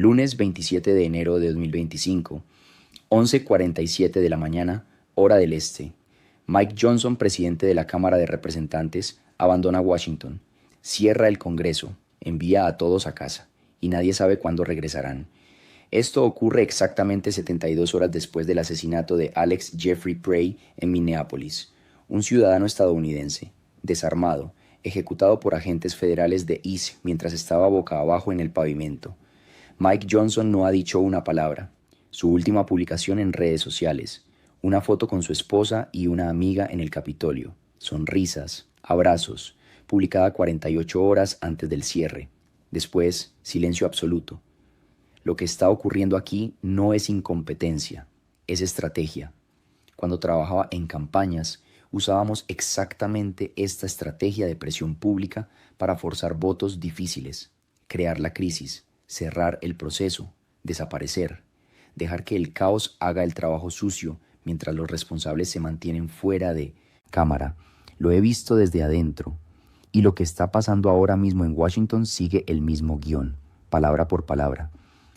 Lunes 27 de enero de 2025, 11:47 de la mañana, hora del este. Mike Johnson, presidente de la Cámara de Representantes, abandona Washington, cierra el Congreso, envía a todos a casa, y nadie sabe cuándo regresarán. Esto ocurre exactamente 72 horas después del asesinato de Alex Jeffrey Prey en Minneapolis, un ciudadano estadounidense, desarmado, ejecutado por agentes federales de ICE mientras estaba boca abajo en el pavimento. Mike Johnson no ha dicho una palabra. Su última publicación en redes sociales, una foto con su esposa y una amiga en el Capitolio, sonrisas, abrazos, publicada 48 horas antes del cierre. Después, silencio absoluto. Lo que está ocurriendo aquí no es incompetencia, es estrategia. Cuando trabajaba en campañas, usábamos exactamente esta estrategia de presión pública para forzar votos difíciles, crear la crisis, cerrar el proceso, desaparecer, dejar que el caos haga el trabajo sucio mientras los responsables se mantienen fuera de cámara. Lo he visto desde adentro, y lo que está pasando ahora mismo en Washington sigue el mismo guión, palabra por palabra.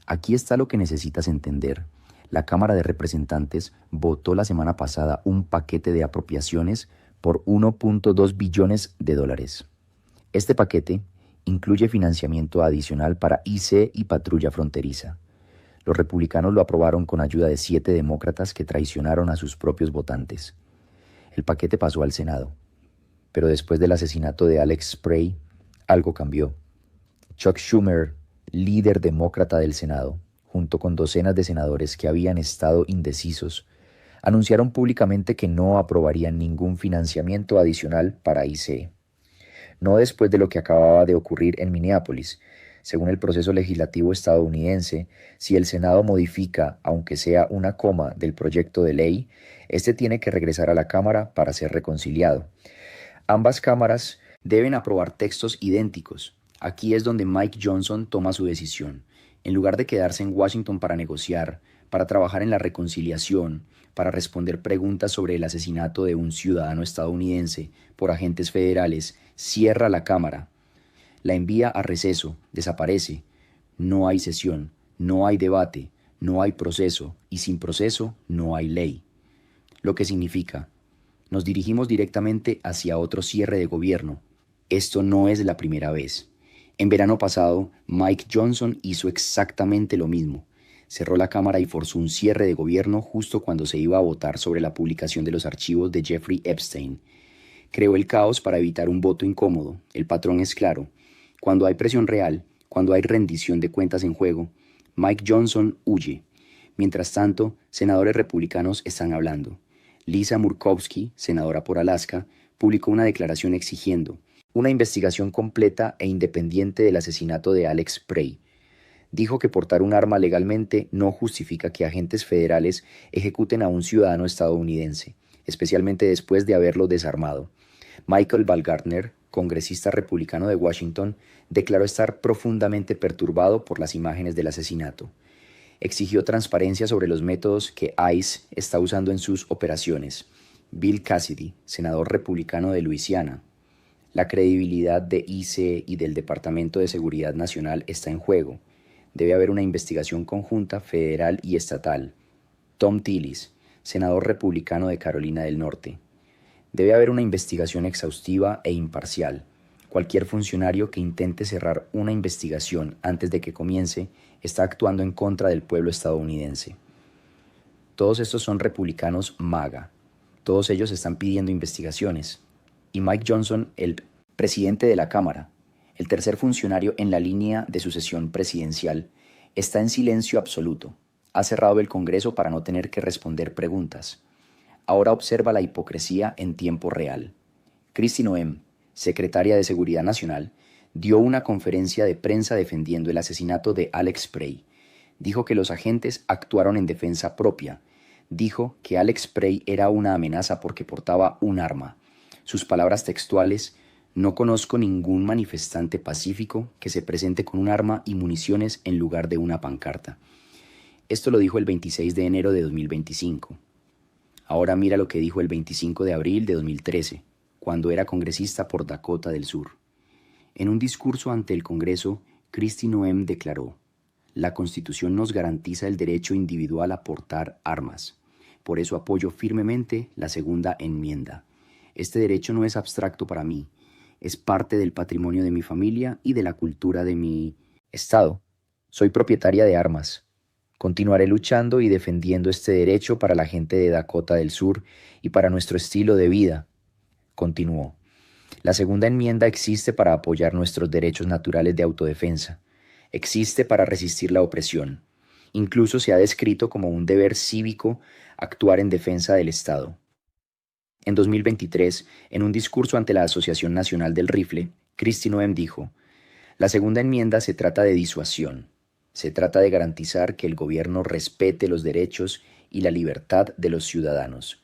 Aquí está lo que necesitas entender. La Cámara de Representantes votó la semana pasada un paquete de apropiaciones por $1.2 billones. Este paquete incluye financiamiento adicional para ICE y patrulla fronteriza. Los republicanos lo aprobaron con ayuda de 7 demócratas que traicionaron a sus propios votantes. El paquete pasó al Senado, pero después del asesinato de Alex Prey, algo cambió. Chuck Schumer, líder demócrata del Senado, junto con docenas de senadores que habían estado indecisos, anunciaron públicamente que no aprobarían ningún financiamiento adicional para ICE. No después de lo que acababa de ocurrir en Minneapolis. Según el proceso legislativo estadounidense, si el Senado modifica, aunque sea una coma, del proyecto de ley, este tiene que regresar a la Cámara para ser reconciliado. Ambas cámaras deben aprobar textos idénticos. Aquí es donde Mike Johnson toma su decisión. En lugar de quedarse en Washington para negociar, para trabajar en la reconciliación, para responder preguntas sobre el asesinato de un ciudadano estadounidense por agentes federales, cierra la Cámara, la envía a receso, desaparece. No hay sesión, no hay debate, no hay proceso, y sin proceso no hay ley. Lo que significa, nos dirigimos directamente hacia otro cierre de gobierno. Esto no es la primera vez. En verano pasado, Mike Johnson hizo exactamente lo mismo. Cerró la Cámara y forzó un cierre de gobierno justo cuando se iba a votar sobre la publicación de los archivos de Jeffrey Epstein. Creó el caos para evitar un voto incómodo. El patrón es claro. Cuando hay presión real, cuando hay rendición de cuentas en juego, Mike Johnson huye. Mientras tanto, senadores republicanos están hablando. Lisa Murkowski, senadora por Alaska, publicó una declaración exigiendo una investigación completa e independiente del asesinato de Alex Prey. Dijo que portar un arma legalmente no justifica que agentes federales ejecuten a un ciudadano estadounidense, especialmente después de haberlo desarmado. Michael Wallgartner, congresista republicano de Washington, declaró estar profundamente perturbado por las imágenes del asesinato. Exigió transparencia sobre los métodos que ICE está usando en sus operaciones. Bill Cassidy, senador republicano de Luisiana. La credibilidad de ICE y del Departamento de Seguridad Nacional está en juego. Debe haber una investigación conjunta federal y estatal. Tom Tillis, senador republicano de Carolina del Norte. Debe haber una investigación exhaustiva e imparcial. Cualquier funcionario que intente cerrar una investigación antes de que comience está actuando en contra del pueblo estadounidense. Todos estos son republicanos MAGA. Todos ellos están pidiendo investigaciones. Y Mike Johnson, el presidente de la Cámara, el tercer funcionario en la línea de sucesión presidencial, está en silencio absoluto. Ha cerrado el Congreso para no tener que responder preguntas. Ahora observa la hipocresía en tiempo real. Kristi Noem, secretaria de Seguridad Nacional, dio una conferencia de prensa defendiendo el asesinato de Alex Prey. Dijo que los agentes actuaron en defensa propia. Dijo que Alex Prey era una amenaza porque portaba un arma. Sus palabras textuales: no conozco ningún manifestante pacífico que se presente con un arma y municiones en lugar de una pancarta. Esto lo dijo el 26 de enero de 2025. Ahora mira lo que dijo el 25 de abril de 2013, cuando era congresista por Dakota del Sur. En un discurso ante el Congreso, Kristi Noem declaró: La Constitución nos garantiza el derecho individual a portar armas. Por eso apoyo firmemente la segunda enmienda. Este derecho no es abstracto para mí, es parte del patrimonio de mi familia y de la cultura de mi estado. Soy propietaria de armas. Continuaré luchando y defendiendo este derecho para la gente de Dakota del Sur y para nuestro estilo de vida, continuó. La segunda enmienda existe para apoyar nuestros derechos naturales de autodefensa. Existe para resistir la opresión. Incluso se ha descrito como un deber cívico actuar en defensa del Estado. En 2023, en un discurso ante la Asociación Nacional del Rifle, Kristi Noem dijo: la segunda enmienda se trata de disuasión. Se trata de garantizar que el gobierno respete los derechos y la libertad de los ciudadanos.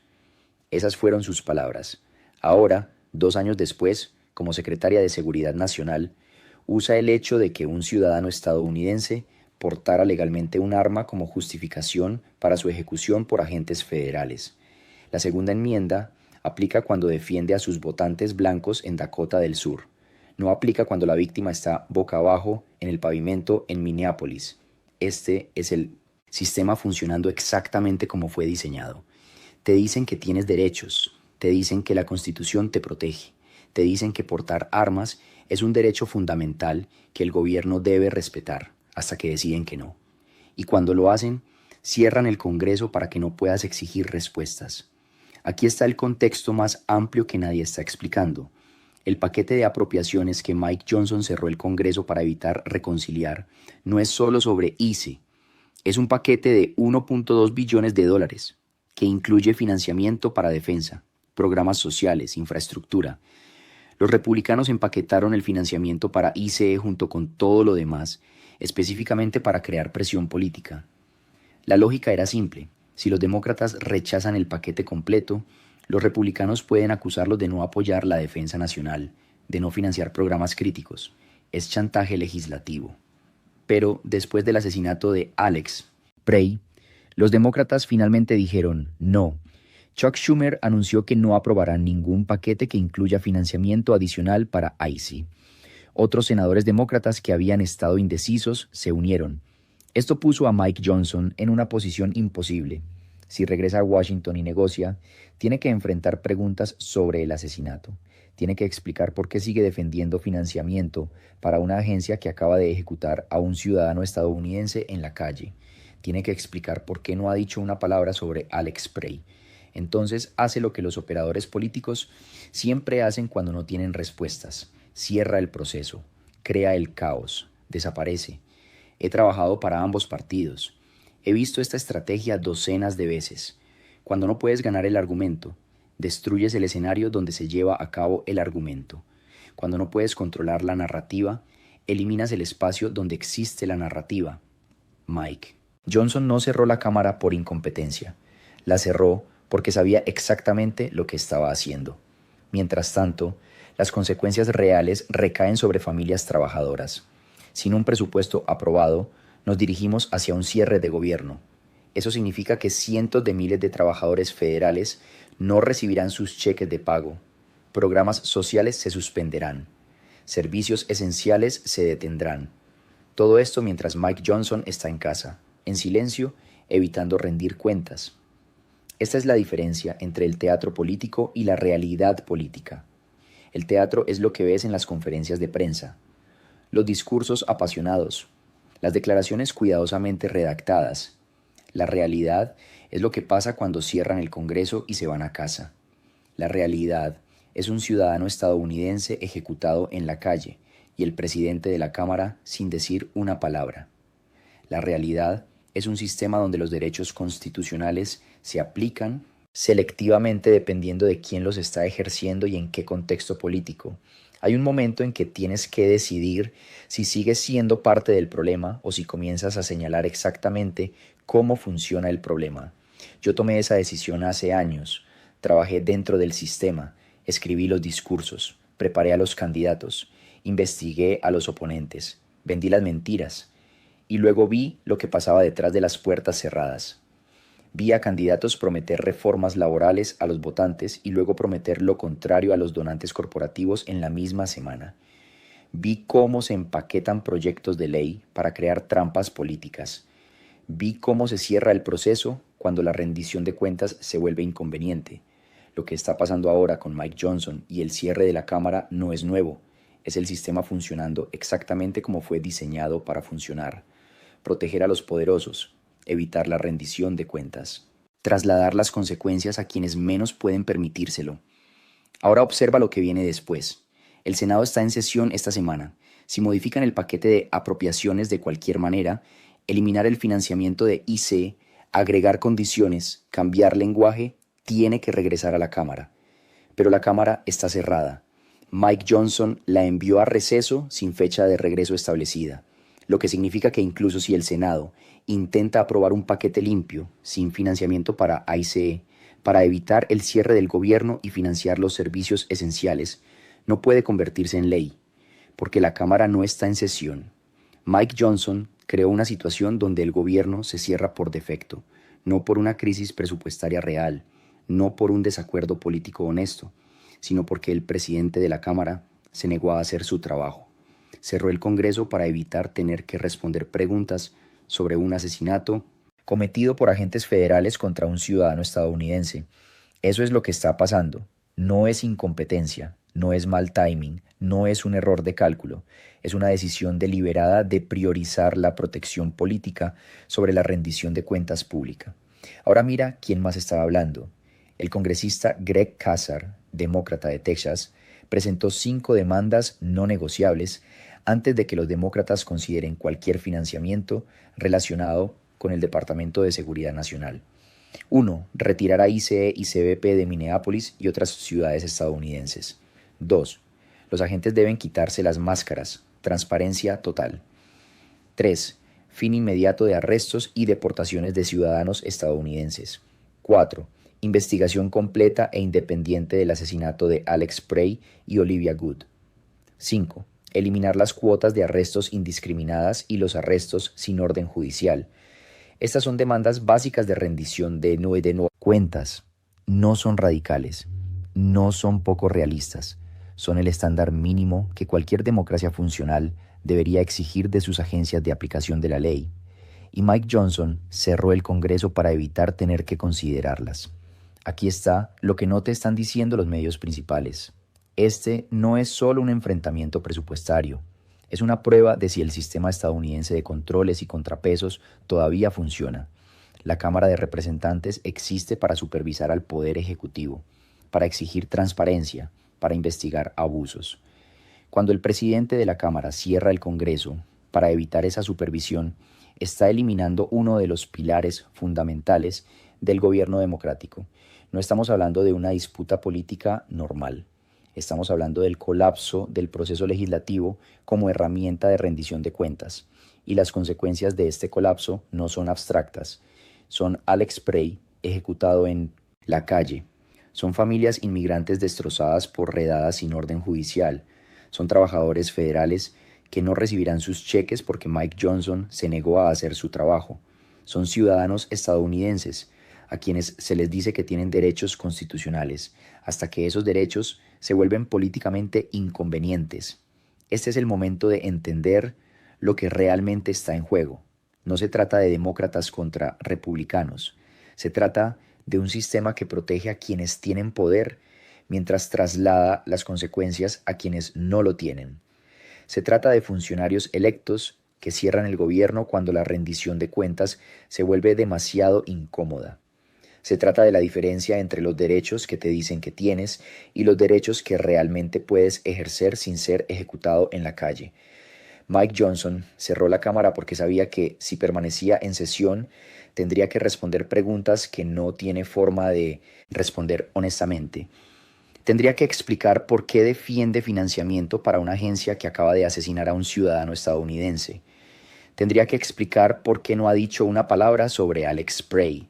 Esas fueron sus palabras. Ahora, 2 años después, como secretaria de Seguridad Nacional, usa el hecho de que un ciudadano estadounidense portara legalmente un arma como justificación para su ejecución por agentes federales. La segunda enmienda aplica cuando defiende a sus votantes blancos en Dakota del Sur. No aplica cuando la víctima está boca abajo en el pavimento en Minneapolis. Este es el sistema funcionando exactamente como fue diseñado. Te dicen que tienes derechos, te dicen que la Constitución te protege, te dicen que portar armas es un derecho fundamental que el gobierno debe respetar, hasta que deciden que no. Y cuando lo hacen, cierran el Congreso para que no puedas exigir respuestas. Aquí está el contexto más amplio que nadie está explicando. El paquete de apropiaciones que Mike Johnson cerró el Congreso para evitar reconciliar no es solo sobre ICE, es un paquete de 1.2 billones de dólares que incluye financiamiento para defensa, programas sociales, infraestructura. Los republicanos empaquetaron el financiamiento para ICE junto con todo lo demás, específicamente para crear presión política. La lógica era simple: si los demócratas rechazan el paquete completo, los republicanos pueden acusarlos de no apoyar la defensa nacional, de no financiar programas críticos. Es chantaje legislativo. Pero después del asesinato de Alex Prey, los demócratas finalmente dijeron no. Chuck Schumer anunció que no aprobarán ningún paquete que incluya financiamiento adicional para ICE. Otros senadores demócratas que habían estado indecisos se unieron. Esto puso a Mike Johnson en una posición imposible. Si regresa a Washington y negocia, tiene que enfrentar preguntas sobre el asesinato. Tiene que explicar por qué sigue defendiendo financiamiento para una agencia que acaba de ejecutar a un ciudadano estadounidense en la calle. Tiene que explicar por qué no ha dicho una palabra sobre Alex Prey. Entonces hace lo que los operadores políticos siempre hacen cuando no tienen respuestas. Cierra el proceso, crea el caos, desaparece. He trabajado para ambos partidos. He visto esta estrategia docenas de veces. Cuando no puedes ganar el argumento, destruyes el escenario donde se lleva a cabo el argumento. Cuando no puedes controlar la narrativa, eliminas el espacio donde existe la narrativa. Mike. Johnson no cerró la cámara por incompetencia. La cerró porque sabía exactamente lo que estaba haciendo. Mientras tanto, las consecuencias reales recaen sobre familias trabajadoras. Sin un presupuesto aprobado, nos dirigimos hacia un cierre de gobierno. Eso significa que cientos de miles de trabajadores federales no recibirán sus cheques de pago. Programas sociales se suspenderán. Servicios esenciales se detendrán. Todo esto mientras Mike Johnson está en casa, en silencio, evitando rendir cuentas. Esta es la diferencia entre el teatro político y la realidad política. El teatro es lo que ves en las conferencias de prensa, los discursos apasionados, las declaraciones cuidadosamente redactadas. La realidad es lo que pasa cuando cierran el Congreso y se van a casa. La realidad es un ciudadano estadounidense ejecutado en la calle y el presidente de la Cámara sin decir una palabra. La realidad es un sistema donde los derechos constitucionales se aplican selectivamente dependiendo de quién los está ejerciendo y en qué contexto político. Hay un momento en que tienes que decidir si sigues siendo parte del problema o si comienzas a señalar exactamente cómo funciona el problema. Yo tomé esa decisión hace años. Trabajé dentro del sistema, escribí los discursos, preparé a los candidatos, investigué a los oponentes, vendí las mentiras y luego vi lo que pasaba detrás de las puertas cerradas. Vi a candidatos prometer reformas laborales a los votantes y luego prometer lo contrario a los donantes corporativos en la misma semana. Vi cómo se empaquetan proyectos de ley para crear trampas políticas. Vi cómo se cierra el proceso cuando la rendición de cuentas se vuelve inconveniente. Lo que está pasando ahora con Mike Johnson y el cierre de la Cámara no es nuevo. Es el sistema funcionando exactamente como fue diseñado para funcionar. Proteger a los poderosos, evitar la rendición de cuentas, trasladar las consecuencias a quienes menos pueden permitírselo. Ahora observa lo que viene después. El Senado está en sesión esta semana. Si modifican el paquete de apropiaciones de cualquier manera, eliminar el financiamiento de IC, agregar condiciones, cambiar lenguaje, tiene que regresar a la Cámara. Pero la Cámara está cerrada. Mike Johnson la envió a receso sin fecha de regreso establecida, lo que significa que incluso si el Senado intenta aprobar un paquete limpio, sin financiamiento para ICE, para evitar el cierre del gobierno y financiar los servicios esenciales, no puede convertirse en ley, porque la Cámara no está en sesión. Mike Johnson creó una situación donde el gobierno se cierra por defecto, no por una crisis presupuestaria real, no por un desacuerdo político honesto, sino porque el presidente de la Cámara se negó a hacer su trabajo. Cerró el Congreso para evitar tener que responder preguntas sobre un asesinato cometido por agentes federales contra un ciudadano estadounidense. Eso es lo que está pasando. No es incompetencia, no es mal timing, no es un error de cálculo. Es una decisión deliberada de priorizar la protección política sobre la rendición de cuentas pública. Ahora mira quién más estaba hablando. El congresista Greg Casar, demócrata de Texas, presentó 5 demandas no negociables antes de que los demócratas consideren cualquier financiamiento relacionado con el Departamento de Seguridad Nacional. 1. Retirar a ICE y CBP de Minneapolis y otras ciudades estadounidenses. 2. Los agentes deben quitarse las máscaras. Transparencia total. 3. Fin inmediato de arrestos y deportaciones de ciudadanos estadounidenses. 4. Investigación completa e independiente del asesinato de Alex Spray y Olivia Good. 5. Eliminar las cuotas de arrestos indiscriminadas y los arrestos sin orden judicial. Estas son demandas básicas de rendición de cuentas. No son radicales, no son poco realistas. Son el estándar mínimo que cualquier democracia funcional debería exigir de sus agencias de aplicación de la ley. Y Mike Johnson cerró el Congreso para evitar tener que considerarlas. Aquí está lo que no te están diciendo los medios principales. Este no es solo un enfrentamiento presupuestario, es una prueba de si el sistema estadounidense de controles y contrapesos todavía funciona. La Cámara de Representantes existe para supervisar al Poder Ejecutivo, para exigir transparencia, para investigar abusos. Cuando el presidente de la Cámara cierra el Congreso para evitar esa supervisión, está eliminando uno de los pilares fundamentales del gobierno democrático. No estamos hablando de una disputa política normal. Estamos hablando del colapso del proceso legislativo como herramienta de rendición de cuentas. Y las consecuencias de este colapso no son abstractas. Son Alex Spray, ejecutado en la calle. Son familias inmigrantes destrozadas por redadas sin orden judicial. Son trabajadores federales que no recibirán sus cheques porque Mike Johnson se negó a hacer su trabajo. Son ciudadanos estadounidenses a quienes se les dice que tienen derechos constitucionales, hasta que esos derechos se vuelven políticamente inconvenientes. Este es el momento de entender lo que realmente está en juego. No se trata de demócratas contra republicanos. Se trata de un sistema que protege a quienes tienen poder mientras traslada las consecuencias a quienes no lo tienen. Se trata de funcionarios electos que cierran el gobierno cuando la rendición de cuentas se vuelve demasiado incómoda. Se trata de la diferencia entre los derechos que te dicen que tienes y los derechos que realmente puedes ejercer sin ser ejecutado en la calle. Mike Johnson cerró la Cámara porque sabía que si permanecía en sesión tendría que responder preguntas que no tiene forma de responder honestamente. Tendría que explicar por qué defiende financiamiento para una agencia que acaba de asesinar a un ciudadano estadounidense. Tendría que explicar por qué no ha dicho una palabra sobre Alex Spray.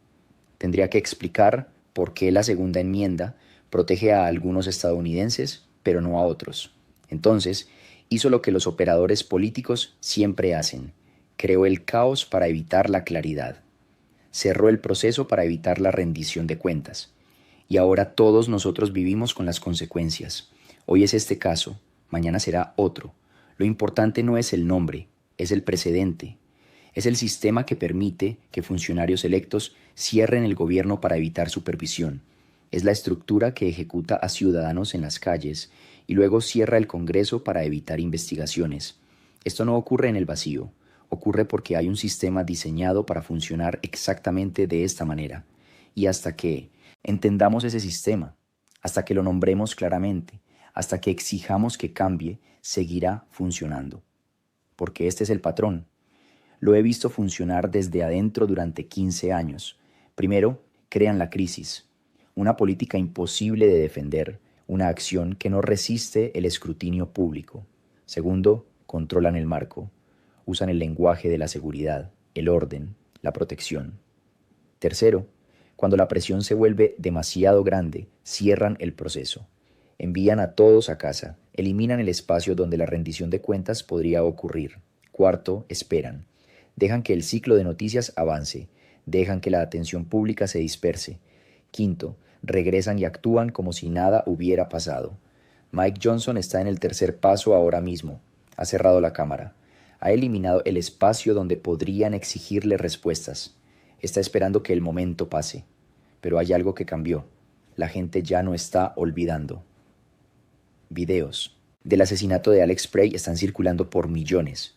Tendría que explicar por qué la segunda enmienda protege a algunos estadounidenses, pero no a otros. Entonces, hizo lo que los operadores políticos siempre hacen. Creó el caos para evitar la claridad. Cerró el proceso para evitar la rendición de cuentas. Y ahora todos nosotros vivimos con las consecuencias. Hoy es este caso, mañana será otro. Lo importante no es el nombre, es el precedente. Es el sistema que permite que funcionarios electos cierren el gobierno para evitar supervisión. Es la estructura que ejecuta a ciudadanos en las calles y luego cierra el Congreso para evitar investigaciones. Esto no ocurre en el vacío, ocurre porque hay un sistema diseñado para funcionar exactamente de esta manera. Y hasta que entendamos ese sistema, hasta que lo nombremos claramente, hasta que exijamos que cambie, seguirá funcionando. Porque este es el patrón. Lo he visto funcionar desde adentro durante 15 años. Primero, crean la crisis, una política imposible de defender, una acción que no resiste el escrutinio público. Segundo, controlan el marco, usan el lenguaje de la seguridad, el orden, la protección. Tercero, cuando la presión se vuelve demasiado grande, cierran el proceso. Envían a todos a casa, eliminan el espacio donde la rendición de cuentas podría ocurrir. Cuarto, esperan. Dejan que el ciclo de noticias avance, dejan que la atención pública se disperse. Quinto, regresan y actúan como si nada hubiera pasado. Mike Johnson está en el tercer paso ahora mismo. Ha cerrado la cámara. Ha eliminado el espacio donde podrían exigirle respuestas. Está esperando que el momento pase. Pero hay algo que cambió. La gente ya no está olvidando. Videos del asesinato de Alex Spray están circulando por millones.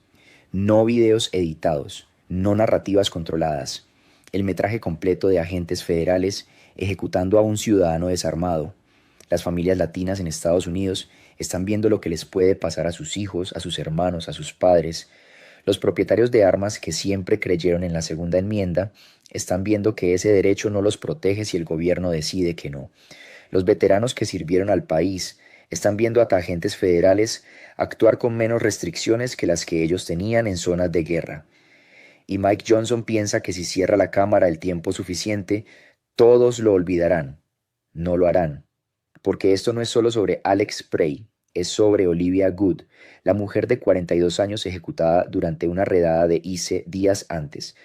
No videos editados, no narrativas controladas. El metraje completo de agentes federales ejecutando a un ciudadano desarmado. Las familias latinas en Estados Unidos están viendo lo que les puede pasar a sus hijos, a sus hermanos, a sus padres. Los propietarios de armas que siempre creyeron en la Segunda Enmienda están viendo que ese derecho no los protege si el gobierno decide que no. Los veteranos que sirvieron al país están viendo a agentes federales actuar con menos restricciones que las que ellos tenían en zonas de guerra. Y Mike Johnson piensa que si cierra la cámara el tiempo suficiente, todos lo olvidarán. No lo harán. Porque esto no es solo sobre Alex Spray, es sobre Olivia Good, la mujer de 42 años ejecutada durante una redada de ICE días antes.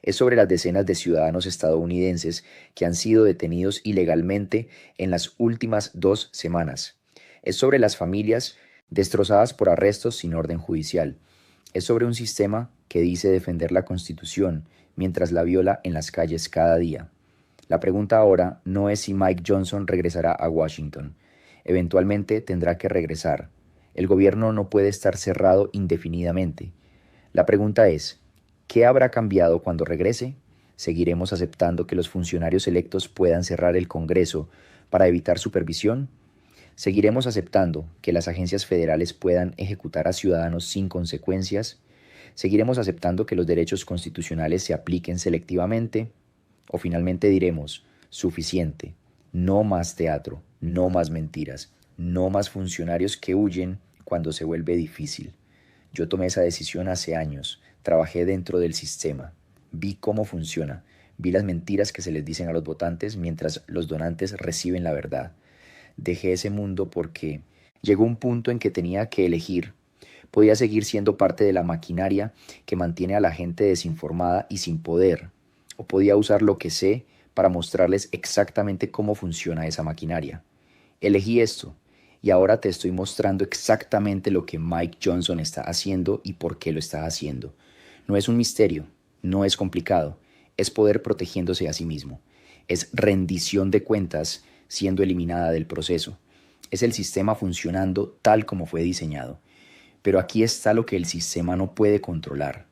Es sobre las decenas de ciudadanos estadounidenses que han sido detenidos ilegalmente en las últimas 2 semanas. Es sobre las familias destrozadas por arrestos sin orden judicial. Es sobre un sistema que dice defender la Constitución mientras la viola en las calles cada día. La pregunta ahora no es si Mike Johnson regresará a Washington. Eventualmente tendrá que regresar. El gobierno no puede estar cerrado indefinidamente. La pregunta es, ¿qué habrá cambiado cuando regrese? ¿Seguiremos aceptando que los funcionarios electos puedan cerrar el Congreso para evitar supervisión? ¿Seguiremos aceptando que las agencias federales puedan ejecutar a ciudadanos sin consecuencias? ¿Seguiremos aceptando que los derechos constitucionales se apliquen selectivamente? ¿O finalmente diremos, suficiente, no más teatro, no más mentiras, no más funcionarios que huyen cuando se vuelve difícil? Yo tomé esa decisión hace años, trabajé dentro del sistema, vi cómo funciona, vi las mentiras que se les dicen a los votantes mientras los donantes reciben la verdad. Dejé ese mundo porque llegó un punto en que tenía que elegir. Podía seguir siendo parte de la maquinaria que mantiene a la gente desinformada y sin poder, o podía usar lo que sé para mostrarles exactamente cómo funciona esa maquinaria. Elegí esto, y ahora te estoy mostrando exactamente lo que Mike Johnson está haciendo y por qué lo está haciendo. No es un misterio, no es complicado, es poder protegiéndose a sí mismo, es rendición de cuentas siendo eliminada del proceso. Es el sistema funcionando tal como fue diseñado. Pero aquí está lo que el sistema no puede controlar.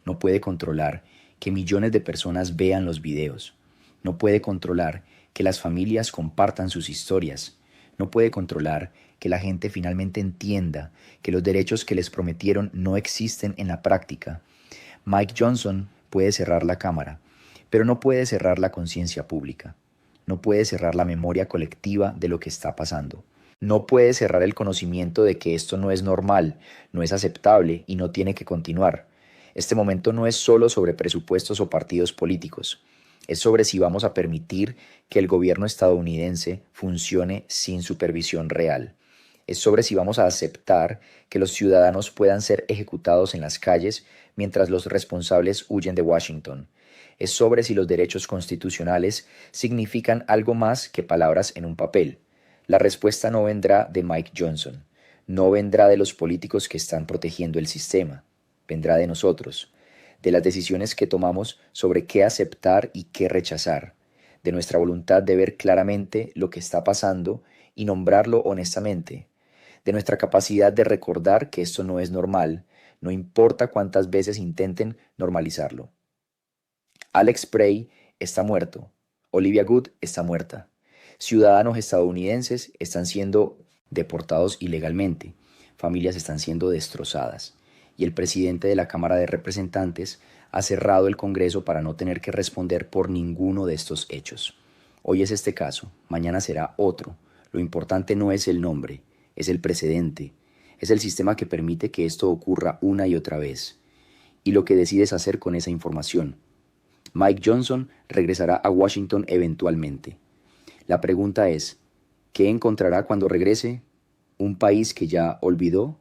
No puede controlar que millones de personas vean los videos. No puede controlar que las familias compartan sus historias. No puede controlar que la gente finalmente entienda que los derechos que les prometieron no existen en la práctica. Mike Johnson puede cerrar la cámara, pero no puede cerrar la conciencia pública. No puede cerrar la memoria colectiva de lo que está pasando. No puede cerrar el conocimiento de que esto no es normal, no es aceptable y no tiene que continuar. Este momento no es solo sobre presupuestos o partidos políticos. Es sobre si vamos a permitir que el gobierno estadounidense funcione sin supervisión real. Es sobre si vamos a aceptar que los ciudadanos puedan ser ejecutados en las calles mientras los responsables huyen de Washington. Es sobre si los derechos constitucionales significan algo más que palabras en un papel. La respuesta no vendrá de Mike Johnson. no vendrá de los políticos que están protegiendo el sistema, vendrá de nosotros, de las decisiones que tomamos sobre qué aceptar y qué rechazar, de nuestra voluntad de ver claramente lo que está pasando y nombrarlo honestamente, de nuestra capacidad de recordar que esto no es normal, no importa cuántas veces intenten normalizarlo. Alex Prey está muerto, Olivia Good está muerta, ciudadanos estadounidenses están siendo deportados ilegalmente, familias están siendo destrozadas y el presidente de la Cámara de Representantes ha cerrado el Congreso para no tener que responder por ninguno de estos hechos. Hoy es este caso, mañana será otro. Lo importante no es el nombre, es el precedente, es el sistema que permite que esto ocurra una y otra vez, y lo que decides hacer con esa información. Mike Johnson regresará a Washington eventualmente. La pregunta es, ¿qué encontrará cuando regrese? ¿Un país que ya olvidó?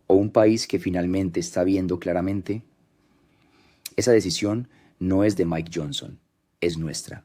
¿O un país que finalmente está viendo claramente? Esa decisión no es de Mike Johnson, es nuestra.